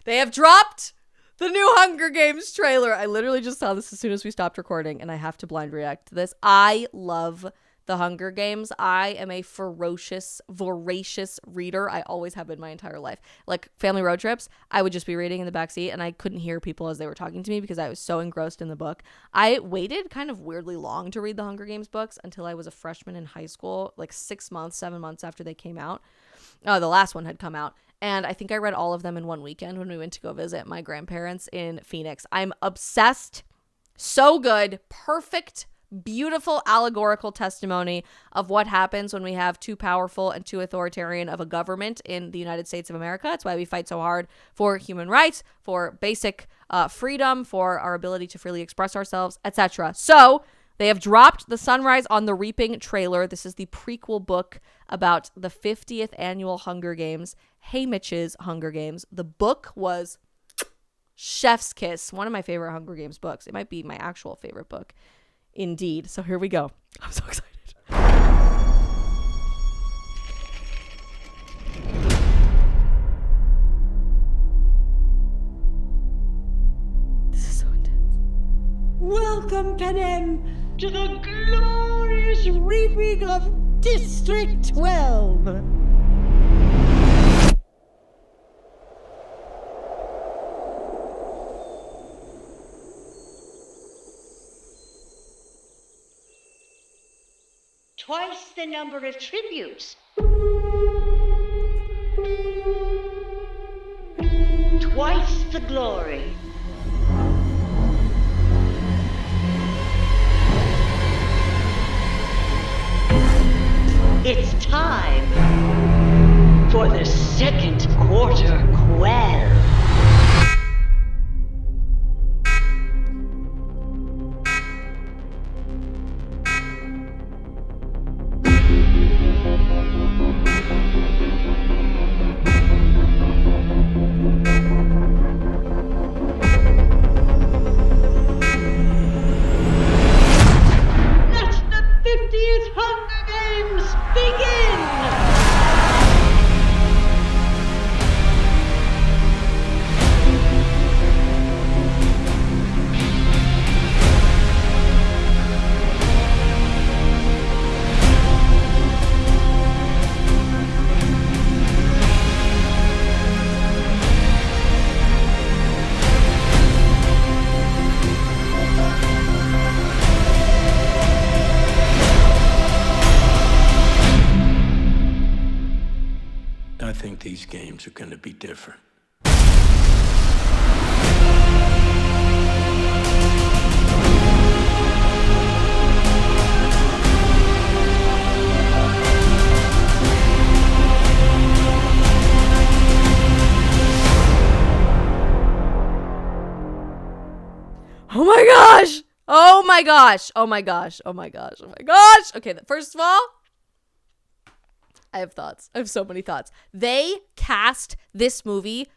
They have dropped the new Hunger Games trailer. I literally just saw this as soon as we stopped recording, and I have to blind react to this. I love the Hunger Games. I am a voracious reader. I always have been my entire life. Like family road trips, I would just be reading in the backseat, and I couldn't hear people as they were talking to me because I was so engrossed in the book. I waited kind of weirdly long to read the Hunger Games books until I was a freshman in high school, like 7 months after they came out. The last one had come out. And I think I read all of them in one weekend when we went to go visit my grandparents in Phoenix. I'm obsessed. So good. Perfect, beautiful allegorical testimony of what happens when we have too powerful and too authoritarian of a government in the United States of America. That's why we fight so hard for human rights, for basic freedom, for our ability to freely express ourselves, etc. So they have dropped the Sunrise on the Reaping trailer. This is the prequel book about the 50th annual Hunger Games, Haymitch's Hunger Games. The book was chef's kiss, one of my favorite Hunger Games books. It might be my actual favorite book, indeed. So here we go. I'm so excited. This is so intense. Welcome, Panem, to the glorious reaping of District 12. Twice the number of tributes. Twice the glory. It's time for the second quarter quell. Let the 50th Hunger Games begin! I think these games are going to be different. Oh my gosh. Oh my gosh. Oh my gosh. Oh my gosh. Oh my gosh. Okay, first of all, I have thoughts. I have so many thoughts. They cast this movie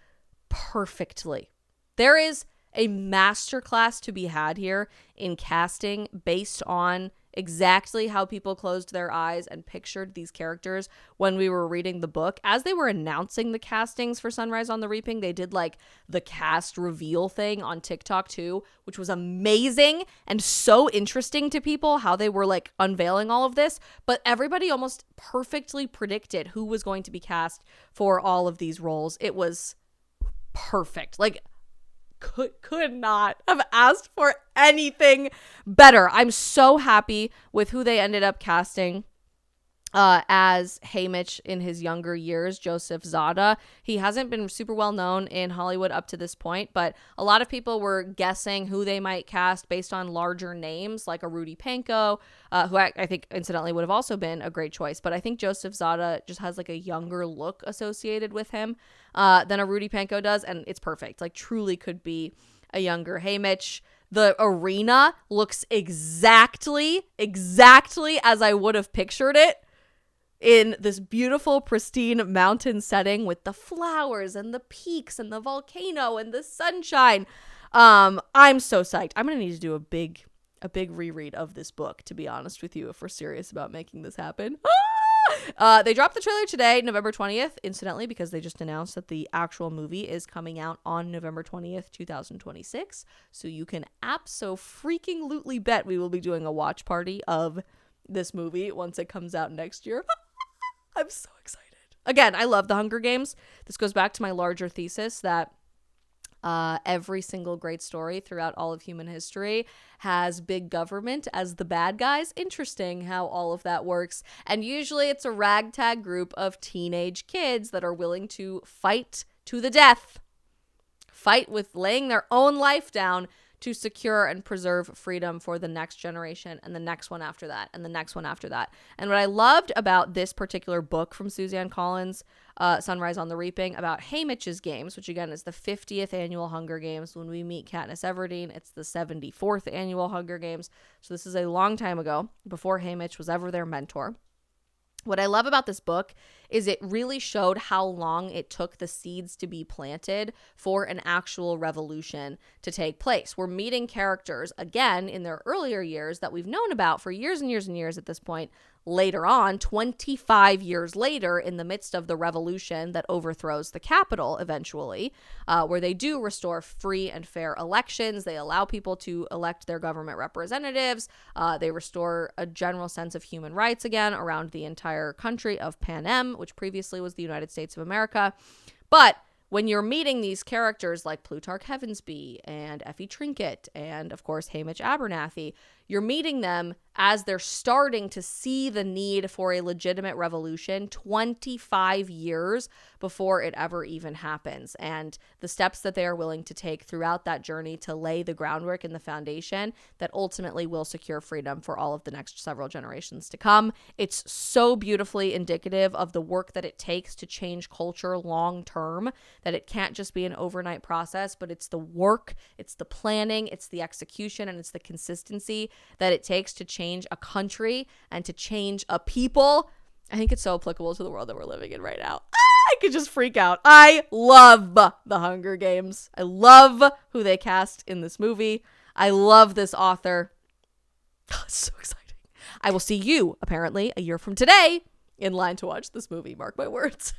perfectly. There is a masterclass to be had here in casting based on exactly how people closed their eyes and pictured these characters when we were reading the book. As they were announcing the castings for Sunrise on the Reaping, they did like the cast reveal thing on TikTok too, which was amazing and so interesting to people how they were like unveiling all of this. But everybody almost perfectly predicted who was going to be cast for all of these roles. It was perfect. Like, could not have asked for anything better. I'm so happy with who they ended up casting as Haymitch in his younger years, Joseph Zada. He hasn't been super well known in Hollywood up to this point, but a lot of people were guessing who they might cast based on larger names like a Rudy Panko, who I think incidentally would have also been a great choice. But I think Joseph Zada just has like a younger look associated with him than a Rudy Panko does, and it's perfect. Like truly could be a younger Haymitch. The arena looks exactly as I would have pictured it, in this beautiful, pristine mountain setting with the flowers and the peaks and the volcano and the sunshine. I'm so psyched. I'm gonna need to do a big reread of this book, to be honest with you, if we're serious about making this happen. They dropped the trailer today, November 20th, incidentally, because they just announced that the actual movie is coming out on November 20th, 2026. So you can abso-freaking-lutely bet we will be doing a watch party of this movie once it comes out next year. I'm so excited. Again, I love the Hunger Games. This goes back to my larger thesis that every single great story throughout all of human history has big government as the bad guys. Interesting how all of that works. And usually it's a ragtag group of teenage kids that are willing to fight to the death, fight with laying their own life down to secure and preserve freedom for the next generation and the next one after that and the next one after that. And what I loved about this particular book from Suzanne Collins, Sunrise on the Reaping, about Haymitch's Games, which again is the 50th annual Hunger Games. When we meet Katniss Everdeen, it's the 74th annual Hunger Games. So this is a long time ago, before Haymitch was ever their mentor. What I love about this book is it really showed how long it took the seeds to be planted for an actual revolution to take place. We're meeting characters, again, in their earlier years that we've known about for years and years and years at this point. Later on, 25 years later, in the midst of the revolution that overthrows the Capitol eventually, where they do restore free and fair elections. They allow people to elect their government representatives. They restore a general sense of human rights again around the entire country of Panem, which previously was the United States of America. But when you're meeting these characters like Plutarch Heavensbee and Effie Trinket and, of course, Haymitch Abernathy, you're meeting them as they're starting to see the need for a legitimate revolution 25 years before it ever even happens. And the steps that they are willing to take throughout that journey to lay the groundwork and the foundation that ultimately will secure freedom for all of the next several generations to come. It's so beautifully indicative of the work that it takes to change culture long term, that it can't just be an overnight process, but it's the work, it's the planning, it's the execution, and it's the consistency that it takes to change a country and to change a people. I think it's so applicable to the world that we're living in right now. I could just freak out. I love the Hunger Games. I love who they cast in this movie. I love this author. It's so exciting. I will see you, apparently, a year from today in line to watch this movie. Mark my words.